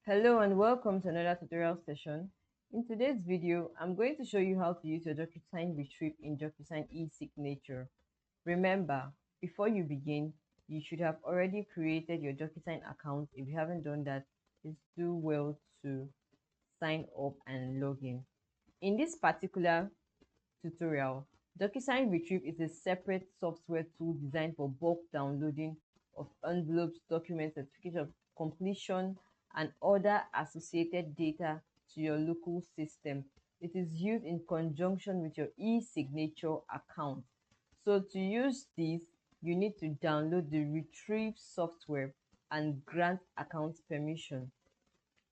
Hello and welcome to another tutorial session. In today's video, I'm going to show you how to use your Docusign Retrieve in Docusign Esignature. Remember, before you begin, you should have already created your Docusign account. If you haven't done that, please do well to sign up and log in. In this particular tutorial, Docusign Retrieve is a separate software tool designed for bulk downloading of envelopes, documents, certificate of completion, and other associated data to your local system. It is used in conjunction with your e-signature account. So to use this, you need to download the Retrieve software and grant account permission,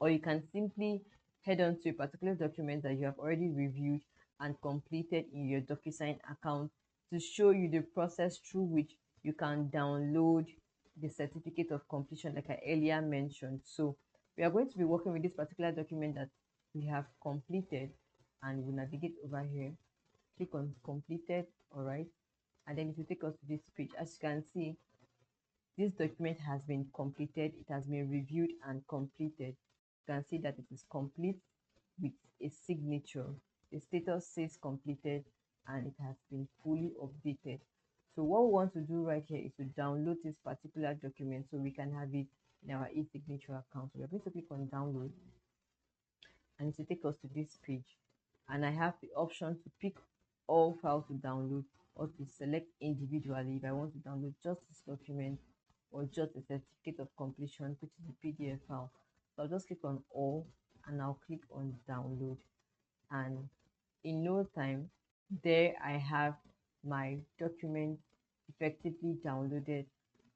or you can simply head on to a particular document that you have already reviewed and completed in your Docusign account to show you the process through which you can download the certificate of completion like I earlier mentioned. So we are going to be working with this particular document that we have completed, and we'll navigate over here, click on completed. All right, and then it will take us to this page. As you can see, this document has been completed. It has been reviewed and completed. You can see that it is complete with a signature. The status says completed and it has been fully updated. So what we want to do right here is to download this particular document so we can have it in our e-signature account. So we're going to click on download and it will take us to this page. And I have the option to pick all files to download or to select individually if I want to download just this document or just a certificate of completion, which is the PDF file. So I'll just click on all and I'll click on download. And in no time, there I have my document effectively downloaded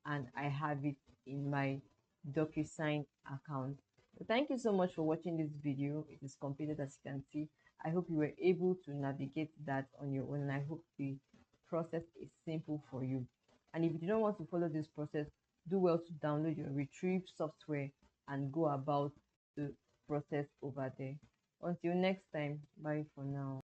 and I have it in my Docusign account. So thank you so much for watching this video. It is completed, as you can see. I hope you were able to navigate that on your own, and I hope the process is simple for you. And if you don't want to follow this process, do well to download your Retrieve software and go about the process over there. Until next time, bye for now.